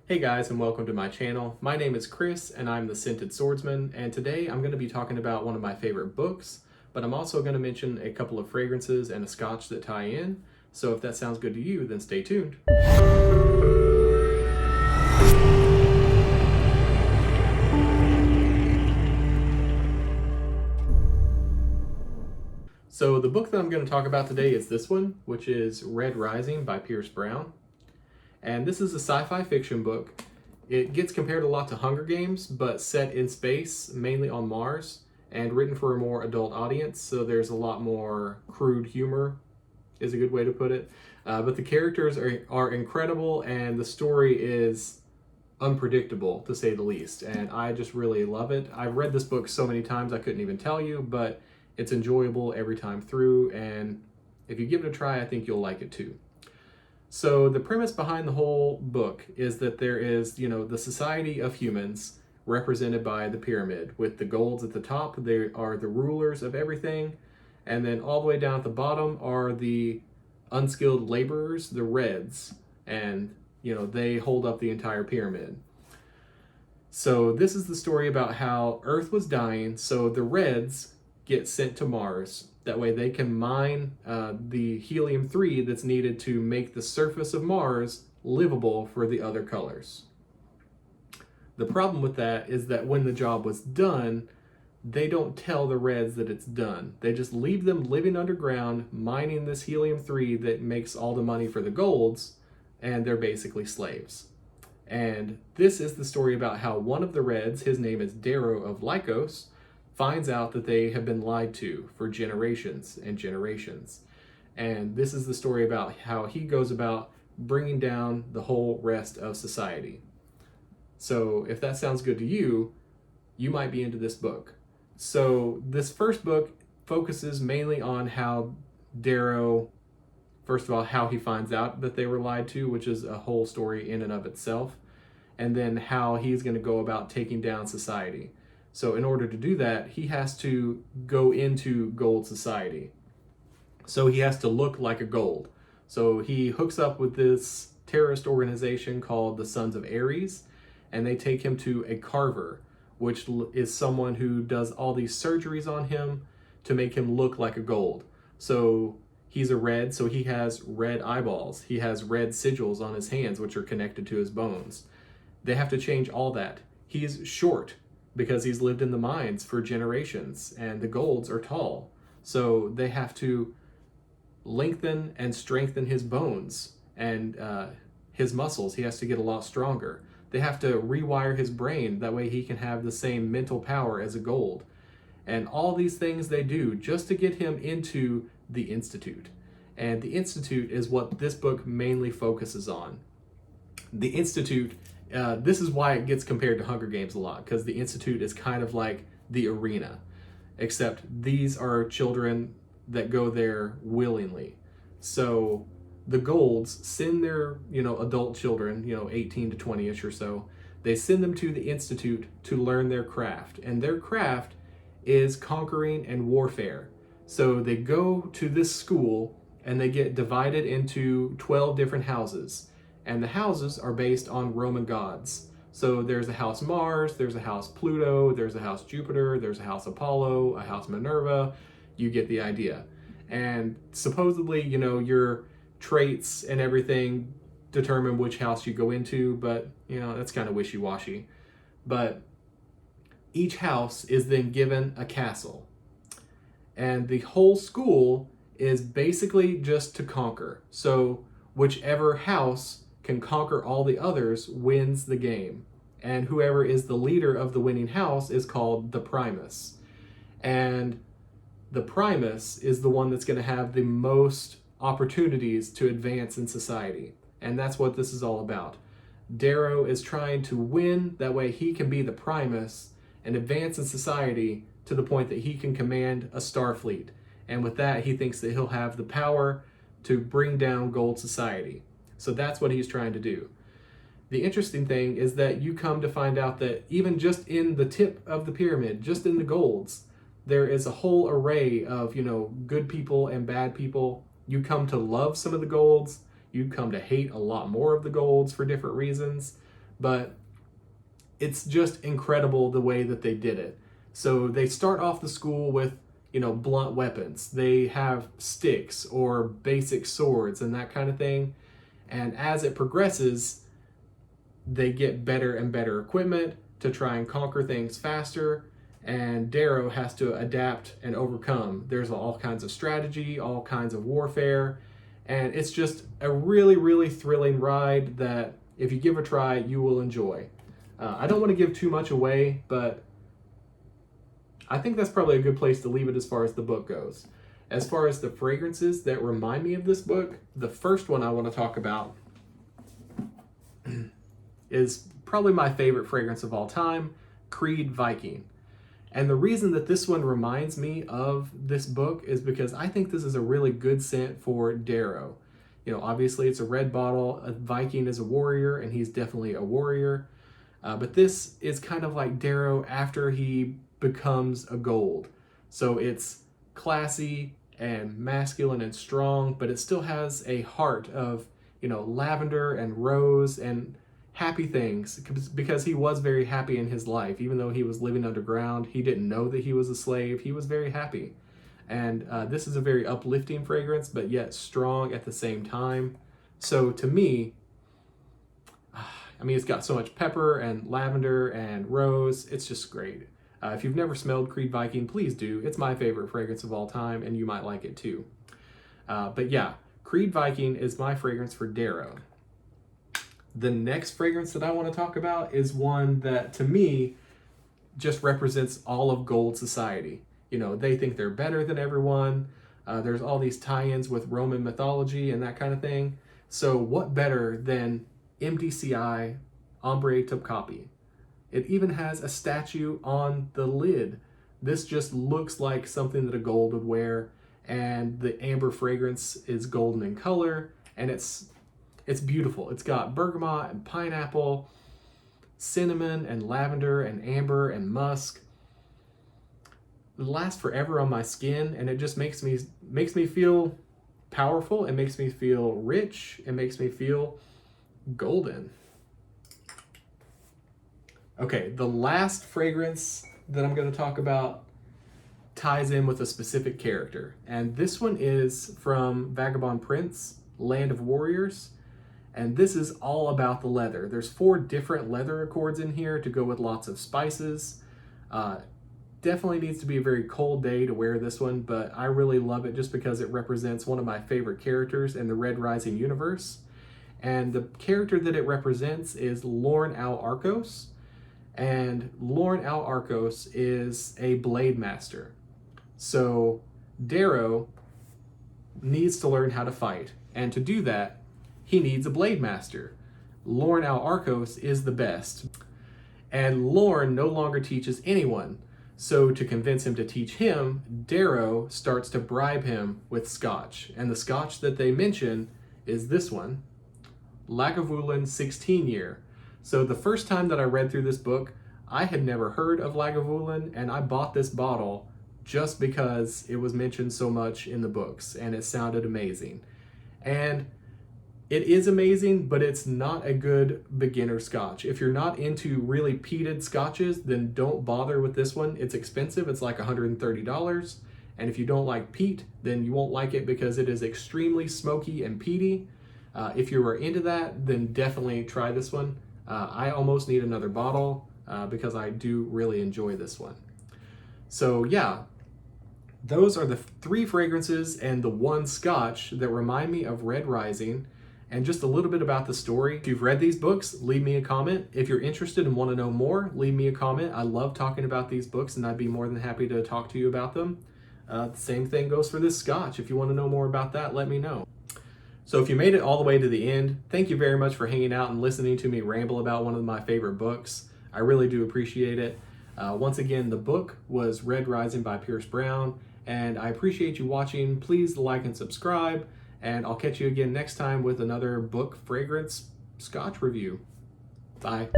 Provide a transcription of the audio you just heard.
Hey guys, and welcome to my channel. My name is Chris and I'm the Scented Swordsman, and today I'm going to be talking about one of my favorite books, but I'm also going to mention a couple of fragrances and a scotch that tie in. So if that sounds good to you, then stay tuned. So the book that I'm going to talk about today is this one, which is Red Rising by Pierce Brown. And this is a sci-fi fiction book. It gets compared a lot to Hunger Games, but set in space, mainly on Mars, and written for a more adult audience, so there's a lot more crude humor, is a good way to put it. But the characters are incredible, and the story is unpredictable, to say the least, and I just really love it. I've read this book so many times I couldn't even tell you, but it's enjoyable every time through, and if you give it a try, I think you'll like it too. So the premise behind the whole book is that there is, the society of humans represented by the pyramid, with the golds at the top. They are the rulers of everything, and then all the way down at the bottom are the unskilled laborers, the reds, and they hold up the entire pyramid. So this is the story about how Earth was dying, so the reds get sent to Mars. That way they can mine the helium-3 that's needed to make the surface of Mars livable for the other colors. The problem with that is that when the job was done, they don't tell the reds that it's done. They just leave them living underground, mining this helium-3 that makes all the money for the golds, and they're basically slaves. And this is the story about how one of the reds, his name is Darrow of Lycos, finds out that they have been lied to for generations and generations. And this is the story about how he goes about bringing down the whole rest of society. So if that sounds good to you, you might be into this book. So this first book focuses mainly on how Darrow, first of all, how he finds out that they were lied to, which is a whole story in and of itself, and then how he's going to go about taking down society. So in order to do that, he has to go into gold society. So he has to look like a gold. So he hooks up with this terrorist organization called the Sons of Ares, and they take him to a carver, which is someone who does all these surgeries on him to make him look like a gold. So he's a red, so he has red eyeballs. He has red sigils on his hands, which are connected to his bones. They have to change all that. He's short, because he's lived in the mines for generations, and the golds are tall. So they have to lengthen and strengthen his bones and his muscles. He has to get a lot stronger. They have to rewire his brain, that way he can have the same mental power as a gold. And all these things they do just to get him into the Institute. And the Institute is what this book mainly focuses on. The Institute, this is why it gets compared to Hunger Games a lot, because the Institute is kind of like the arena, except these are children that go there willingly. So the golds send their, adult children, 18 to 20-ish or so, they send them to the Institute to learn their craft. And their craft is conquering and warfare. So they go to this school and they get divided into 12 different houses. And the houses are based on Roman gods. So there's a house Mars, there's a house Pluto, there's a house Jupiter, there's a house Apollo, a house Minerva. You get the idea. And supposedly, your traits and everything determine which house you go into, but, that's kind of wishy-washy. But each house is then given a castle. And the whole school is basically just to conquer. So whichever house can conquer all the others wins the game. And whoever is the leader of the winning house is called the Primus. And the Primus is the one that's going to have the most opportunities to advance in society. And that's what this is all about. Darrow is trying to win, that way he can be the Primus and advance in society to the point that he can command a star fleet. And with that, he thinks that he'll have the power to bring down gold society. So that's what he's trying to do. The interesting thing is that you come to find out that even just in the tip of the pyramid, just in the golds, there is a whole array of, good people and bad people. You come to love some of the golds. You come to hate a lot more of the golds for different reasons. but it's just incredible the way that they did it. So they start off the school with, blunt weapons. They have sticks or basic swords and that kind of thing. And as it progresses, they get better and better equipment to try and conquer things faster. And Darrow has to adapt and overcome. There's all kinds of strategy, all kinds of warfare. And it's just a really, really thrilling ride that if you give a try, you will enjoy. I don't want to give too much away, but I think that's probably a good place to leave it as far as the book goes. As far as the fragrances that remind me of this book, the first one I want to talk about is probably my favorite fragrance of all time, Creed Viking. And the reason that this one reminds me of this book is because I think this is a really good scent for Darrow. Obviously it's a red bottle. A Viking is a warrior, and he's definitely a warrior. But this is kind of like Darrow after he becomes a gold. So it's classy and masculine and strong, but it still has a heart of, lavender and rose and happy things, because he was very happy in his life. Even though he was living underground, he didn't know that he was a slave. He was very happy. And this is a very uplifting fragrance, but yet strong at the same time. So to me, it's got so much pepper and lavender and rose. It's just great. If you've never smelled Creed Viking, please do. It's my favorite fragrance of all time, and you might like it too. But yeah, Creed Viking is my fragrance for Darrow. The next fragrance that I want to talk about is one that, to me, just represents all of Gold Society. They think they're better than everyone. There's all these tie-ins with Roman mythology and that kind of thing. So what better than MDCI Ombre Topkapi? It even has a statue on the lid. This just looks like something that a gold would wear, and the amber fragrance is golden in color, and it's beautiful. It's got bergamot and pineapple, cinnamon and lavender and amber and musk. It lasts forever on my skin, and it just makes me feel powerful. It makes me feel rich. It makes me feel golden. Okay, the last fragrance that I'm going to talk about ties in with a specific character. And this one is from Vagabond Prince, Land of Warriors. And this is all about the leather. There's 4 different leather accords in here to go with lots of spices. Definitely needs to be a very cold day to wear this one, but I really love it just because it represents one of my favorite characters in the Red Rising universe. And the character that it represents is Lorn al Arcos. And Lorn al Arcos is a blade master. So Darrow needs to learn how to fight. And to do that, he needs a blade master. Lorn al Arcos is the best. And Lorn no longer teaches anyone. So to convince him to teach him, Darrow starts to bribe him with scotch. And the scotch that they mention is this one, Lagavulin 16 year. So the first time that I read through this book, I had never heard of Lagavulin, and I bought this bottle just because it was mentioned so much in the books and it sounded amazing. And it is amazing, but it's not a good beginner scotch. If you're not into really peated scotches, then don't bother with this one. It's expensive. It's like $130. And if you don't like peat, then you won't like it because it is extremely smoky and peaty. If you are into that, then definitely try this one. I almost need another bottle because I do really enjoy this one. So yeah, those are the 3 fragrances and the 1 scotch that remind me of Red Rising. And just a little bit about the story. If you've read these books, leave me a comment. If you're interested and want to know more, leave me a comment. I love talking about these books, and I'd be more than happy to talk to you about them. The same thing goes for this scotch. If you want to know more about that, let me know. So if you made it all the way to the end, thank you very much for hanging out and listening to me ramble about one of my favorite books. I really do appreciate it. Once again, the book was Red Rising by Pierce Brown, and I appreciate you watching. Please like and subscribe, and I'll catch you again next time with another book fragrance scotch review. Bye.